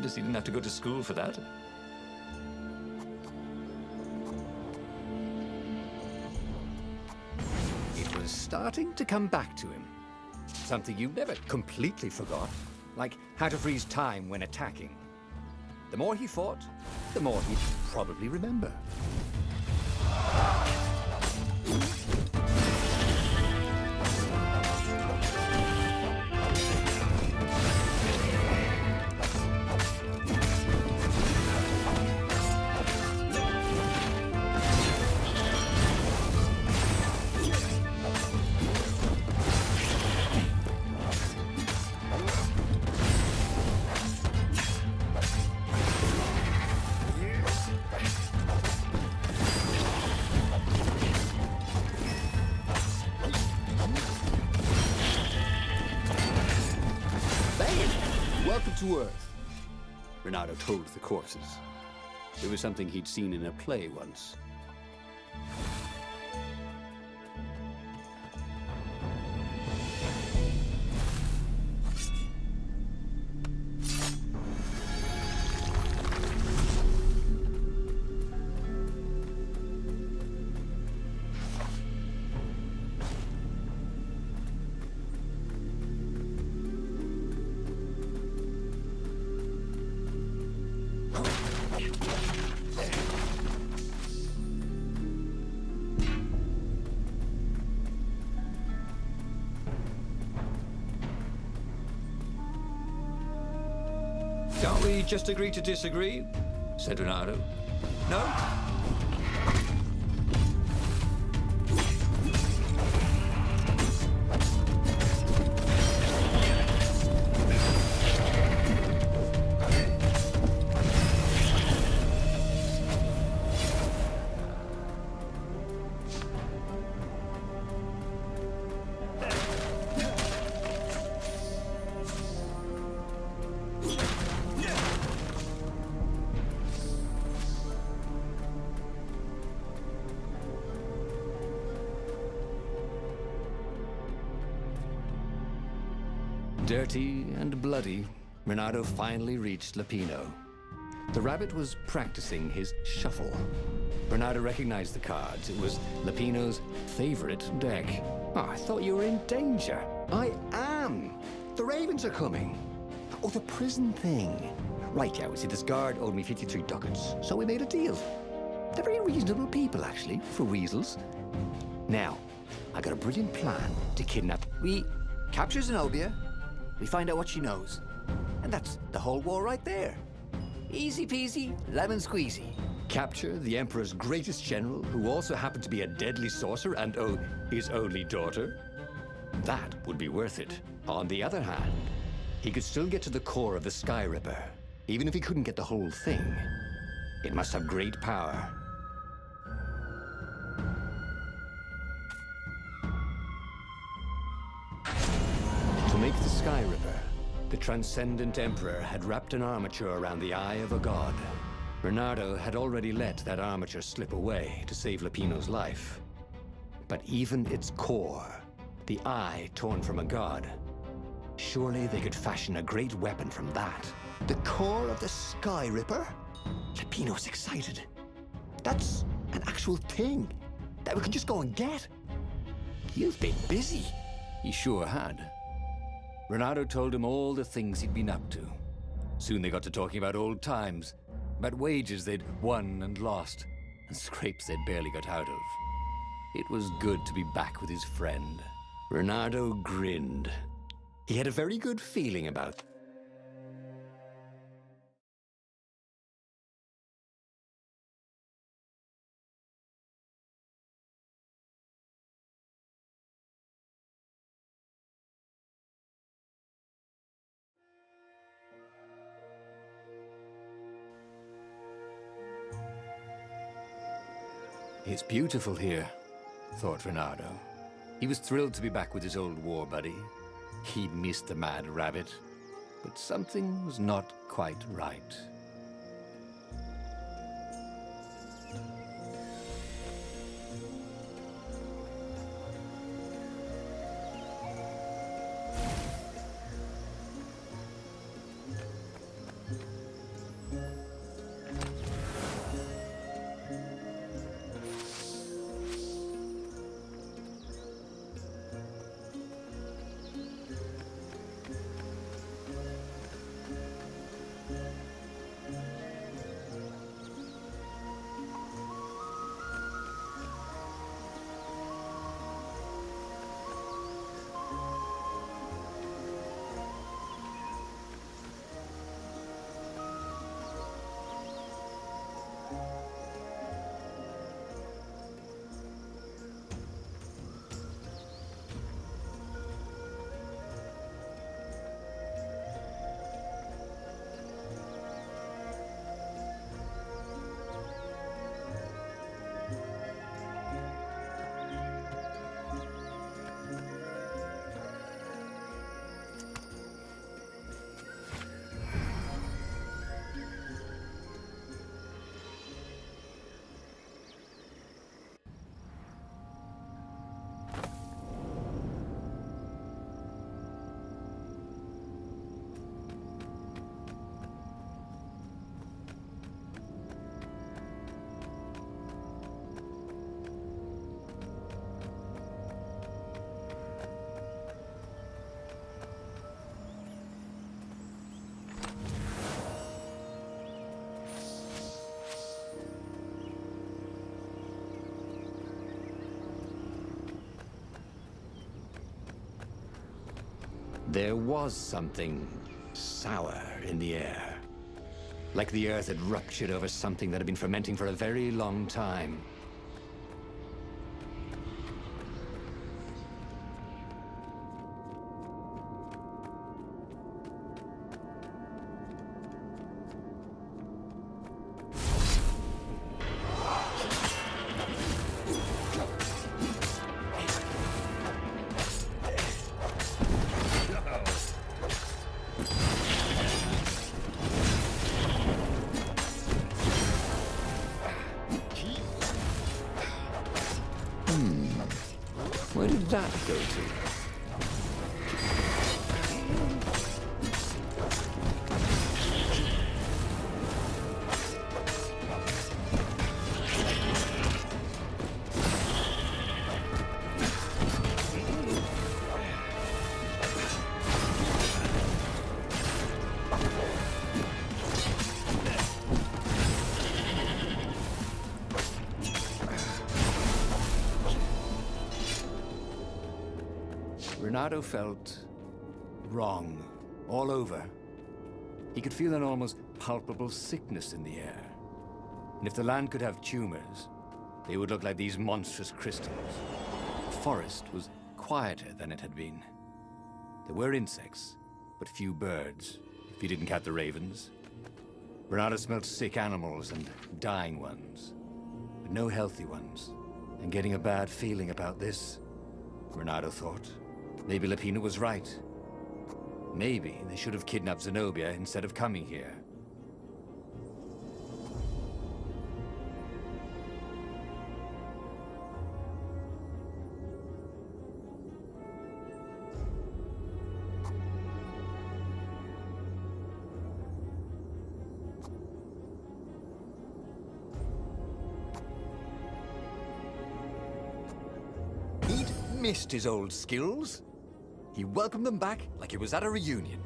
least he didn't have to go to school for that. It was starting to come back to him. Something you never completely forgot, like how to freeze time when attacking. The more he fought, the more he'd probably remember. Welcome to Earth, Renato told the corpses. It was something he'd seen in a play once. Can't we just agree to disagree? Said Renato. No? Dirty and bloody, Renato finally reached Lupino. The rabbit was practicing his shuffle. Renato recognized the cards. It was Lupino's favorite deck. Oh, I thought you were in danger. I am. The ravens are coming. Oh, the prison thing. Right, yeah, see, this guard owed me 53 ducats, so we made a deal. They're very reasonable people, actually, for weasels. Now, I got a brilliant plan to kidnap. We capture Zenobia. We find out what she knows. And that's the whole war right there. Easy peasy, lemon squeezy. Capture the Emperor's greatest general, who also happened to be a deadly sorcerer and his only daughter? That would be worth it. On the other hand, he could still get to the core of the Sky Ripper, even if he couldn't get the whole thing. It must have great power. To make the Sky Ripper, the Transcendent Emperor had wrapped an armature around the eye of a god. Renato had already let that armature slip away to save Lupino's life. But even its core, the eye torn from a god, surely they could fashion a great weapon from that. The core of the Sky Ripper? Lupino's excited. That's an actual thing that we can just go and get. You've been busy. He sure had. Renato told him all the things he'd been up to. Soon they got to talking about old times, about wages they'd won and lost, and scrapes they'd barely got out of. It was good to be back with his friend. Renato grinned. He had a very good feeling about it. It's beautiful here, thought Renato. He was thrilled to be back with his old war buddy. He missed the mad rabbit, but something was not quite right. There was something sour in the air. Like the earth had ruptured over something that had been fermenting for a very long time. Where did that go to? Renato felt wrong all over. He could feel an almost palpable sickness in the air. And if the land could have tumors, they would look like these monstrous crystals. The forest was quieter than it had been. There were insects, but few birds, if you didn't count the ravens. Renato smelled sick animals and dying ones, but no healthy ones. And getting a bad feeling about this, Renato thought. Maybe Lapina was right. Maybe they should have kidnapped Zenobia instead of coming here. He'd missed his old skills. He welcomed them back like it was at a reunion.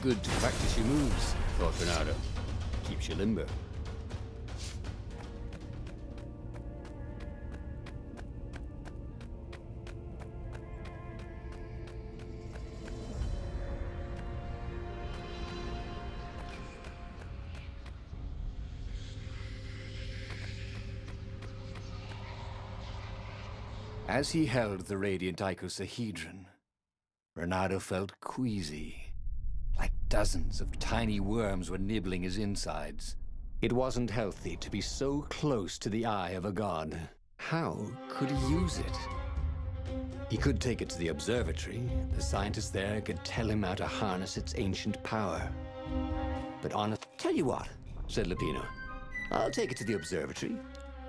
Good to practice your moves, thought Renato. Keeps you limber. As he held the radiant icosahedron, Renato felt queasy. Like dozens of tiny worms were nibbling his insides. It wasn't healthy to be so close to the eye of a god. How could he use it? He could take it to the observatory. The scientists there could tell him how to harness its ancient power. But Tell you what, said Lapino. I'll take it to the observatory.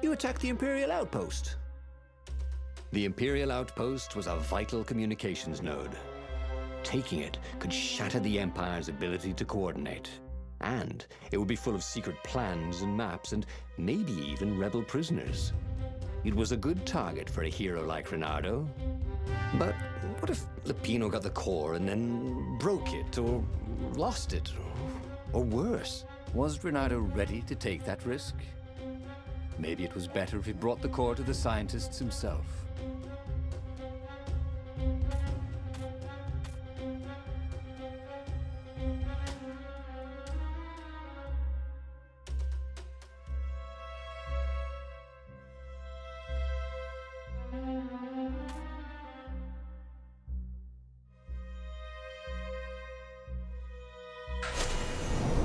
You attack the Imperial outpost. The Imperial outpost was a vital communications node. Taking it could shatter the Empire's ability to coordinate. And it would be full of secret plans and maps and maybe even rebel prisoners. It was a good target for a hero like Renato. But what if Lupino got the core and then broke it, or lost it, or worse? Was Renato ready to take that risk? Maybe it was better if he brought the core to the scientists himself.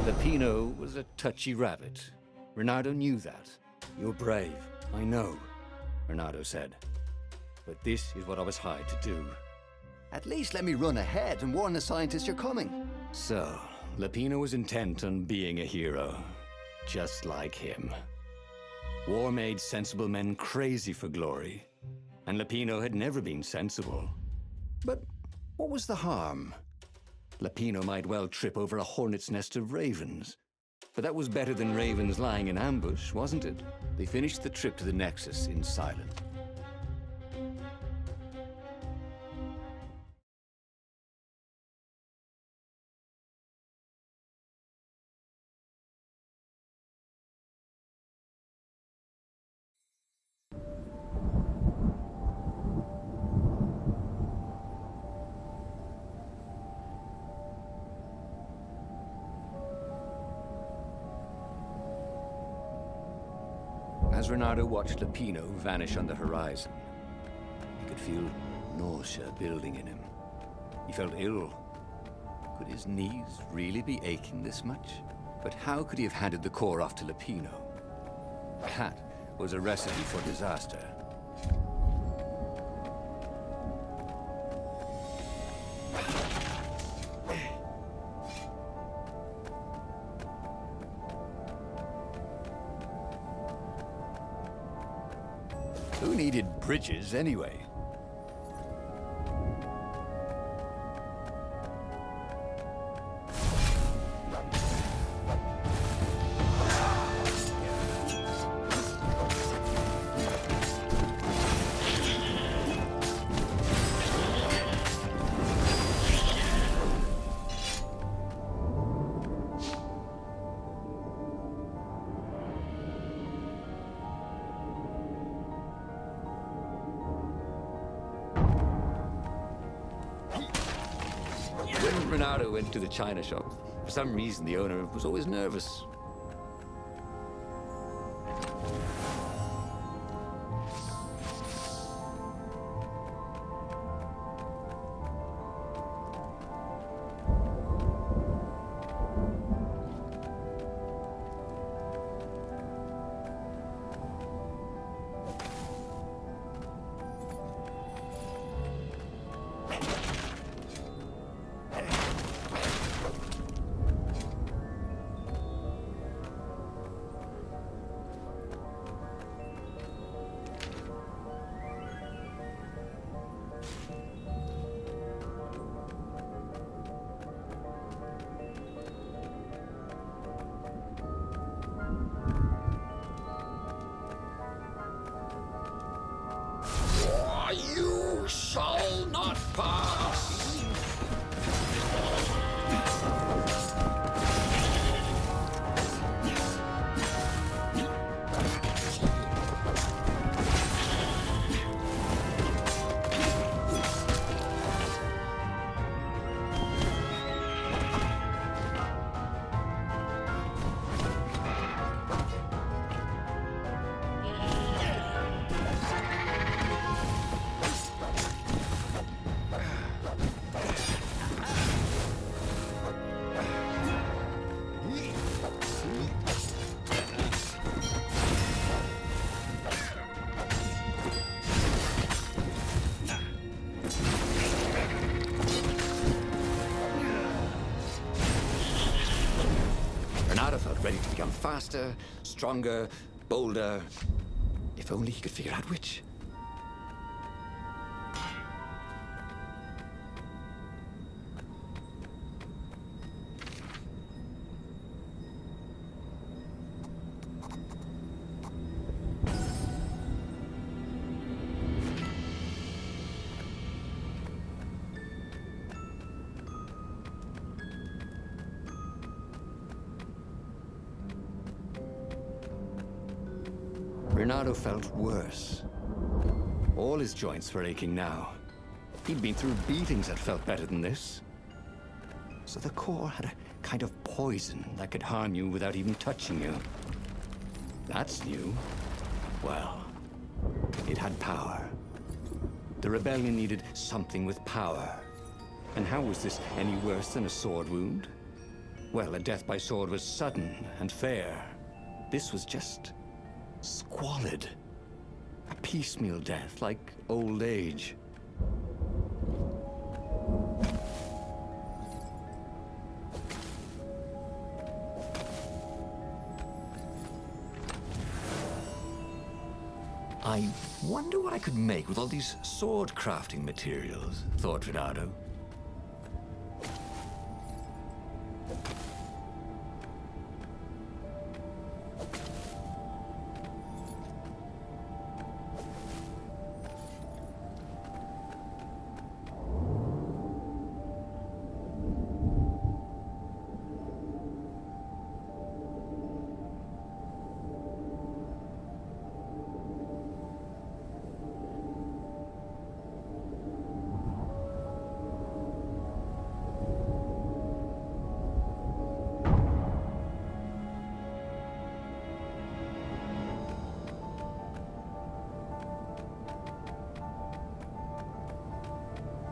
Lupino was a touchy rabbit. Renato knew that. You're brave, I know, Renato said. But this is what I was hired to do. At least let me run ahead and warn the scientists you're coming. So, Lupino was intent on being a hero, just like him. War made sensible men crazy for glory, and Lupino had never been sensible. But what was the harm? Lupino might well trip over a hornet's nest of ravens. But that was better than ravens lying in ambush, wasn't it? They finished the trip to the Nexus in silence. As Renato watched Lupino vanish on the horizon, he could feel nausea building in him. He felt ill. Could his knees really be aching this much? But how could he have handed the core off to Lupino? That was a recipe for disaster. Who needed bridges anyway? When Renato went to the china shop, for some reason the owner was always nervous. You shall not pass! Renato felt ready to become faster, stronger, bolder. If only he could figure out which. Renato felt worse. All his joints were aching now. He'd been through beatings that felt better than this. So the core had a kind of poison that could harm you without even touching you. That's new. Well, it had power. The rebellion needed something with power. And how was this any worse than a sword wound? Well, a death by sword was sudden and fair. This was just squalid. A piecemeal death, like old age. I wonder what I could make with all these sword crafting materials, thought Renato.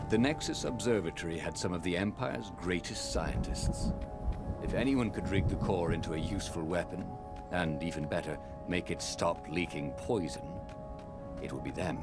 The Nexus Observatory had some of the Empire's greatest scientists. If anyone could rig the core into a useful weapon, and even better, make it stop leaking poison, it would be them.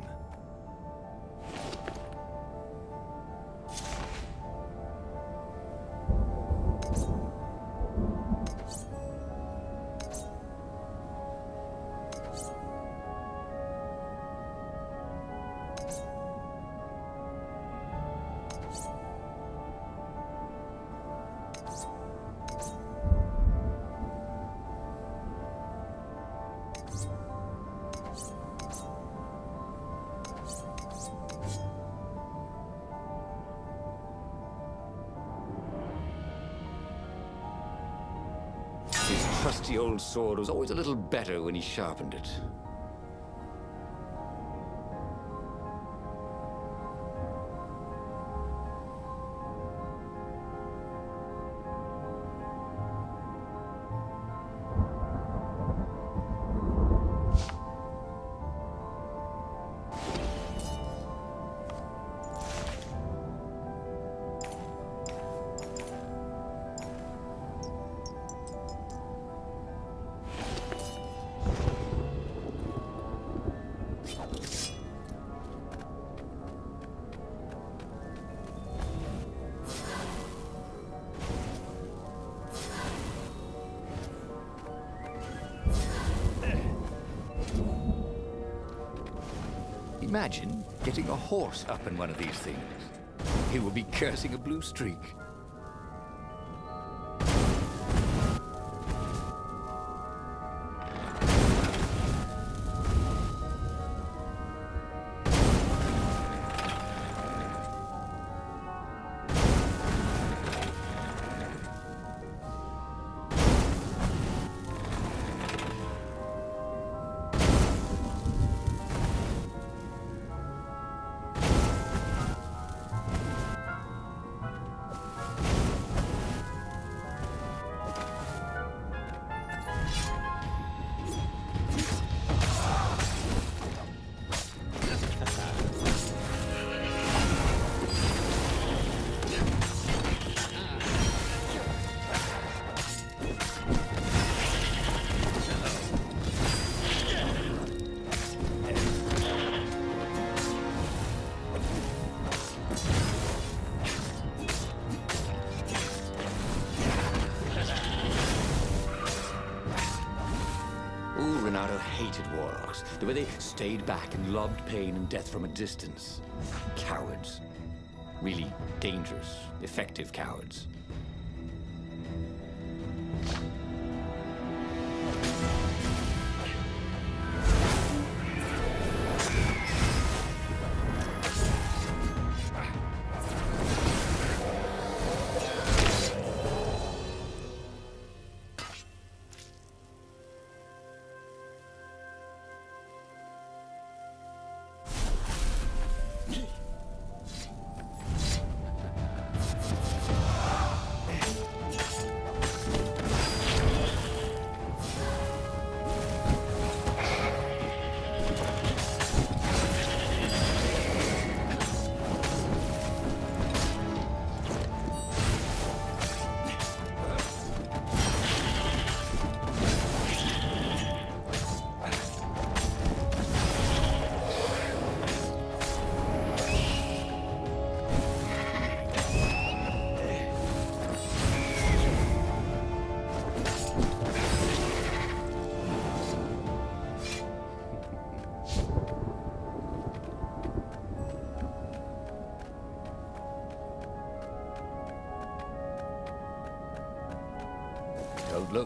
His trusty old sword was always a little better when he sharpened it. Imagine getting a horse up in one of these things. He will be cursing a blue streak. Renato hated warlocks, the way they stayed back and lobbed pain and death from a distance. Cowards. Really dangerous, effective cowards.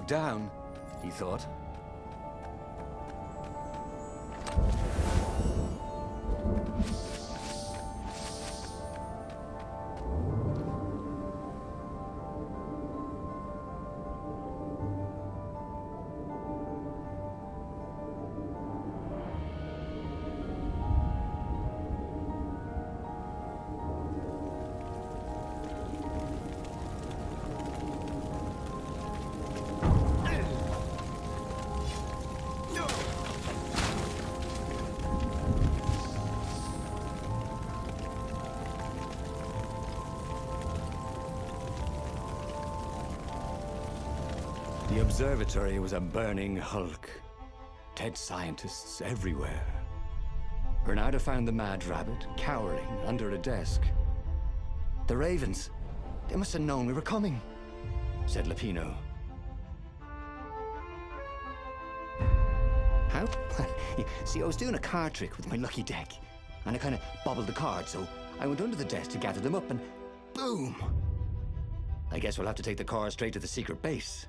down, he thought. The observatory was a burning hulk. Dead scientists everywhere. Bernardo found the mad rabbit cowering under a desk. The ravens, they must have known we were coming, said Lupino. How? See, I was doing a card trick with my lucky deck, and I kind of bobbled the cards, so I went under the desk to gather them up, and boom! I guess we'll have to take the car straight to the secret base.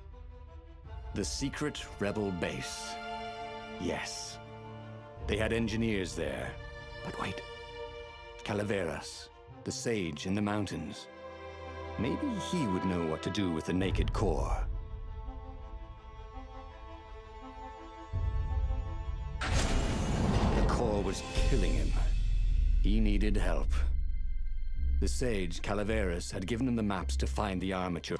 The secret rebel base. Yes. They had engineers there. But wait. Calaveras, the sage in the mountains. Maybe he would know what to do with the naked core. The core was killing him. He needed help. The sage, Calaveras, had given him the maps to find the armature.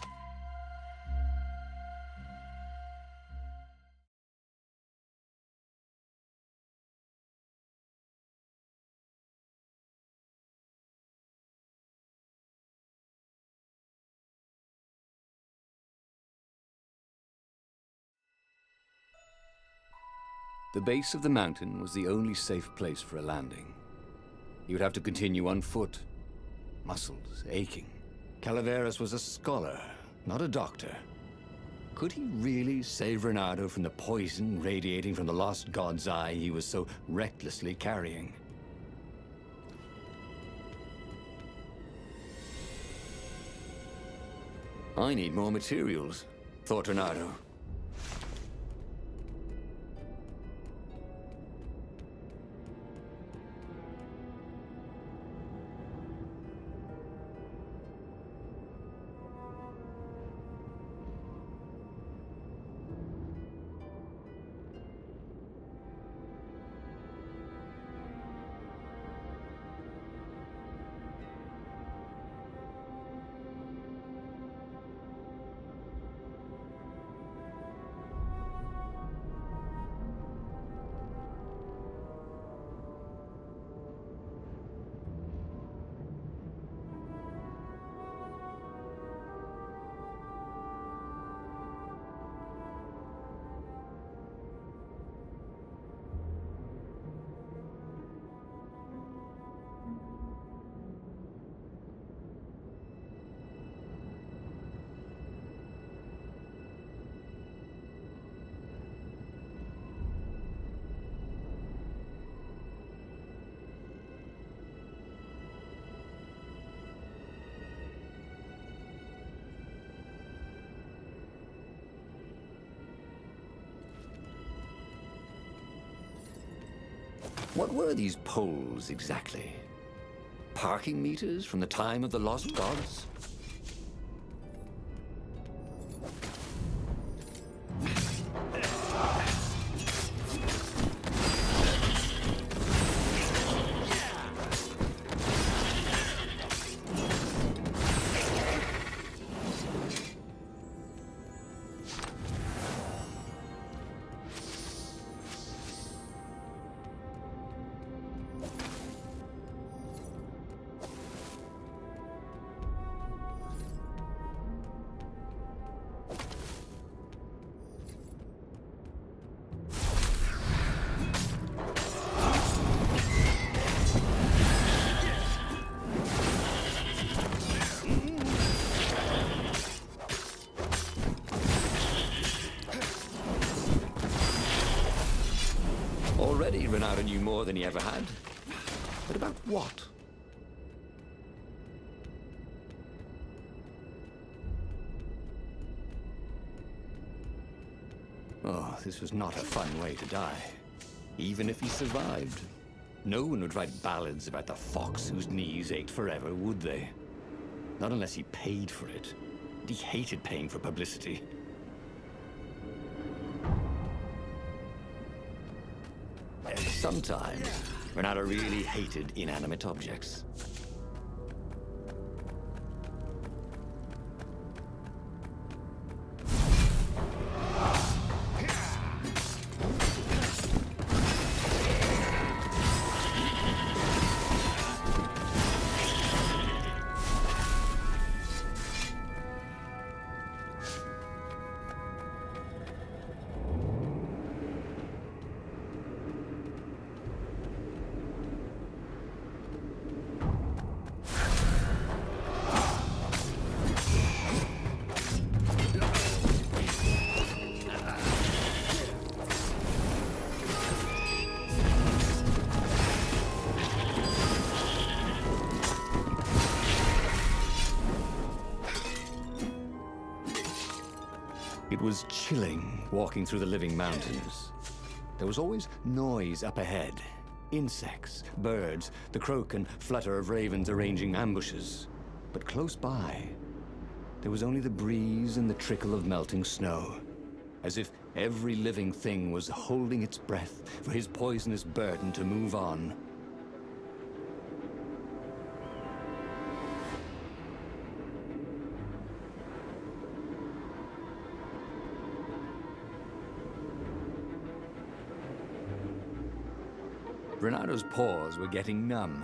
The base of the mountain was the only safe place for a landing. He would have to continue on foot, muscles aching. Calaveras was a scholar, not a doctor. Could he really save Bernardo from the poison radiating from the lost god's eye he was so recklessly carrying? I need more materials, thought Bernardo. What were these poles exactly? Parking meters from the time of the lost gods? Already, Bernardo knew more than he ever had. But about what? Oh, this was not a fun way to die. Even if he survived. No one would write ballads about the fox whose knees ached forever, would they? Not unless he paid for it. He hated paying for publicity. Sometimes, Renato really hated inanimate objects. It was chilling walking through the living mountains. There was always noise up ahead. Insects, birds, the croak and flutter of ravens arranging ambushes. But close by, there was only the breeze and the trickle of melting snow. As if every living thing was holding its breath for his poisonous burden to move on. Renato's paws were getting numb.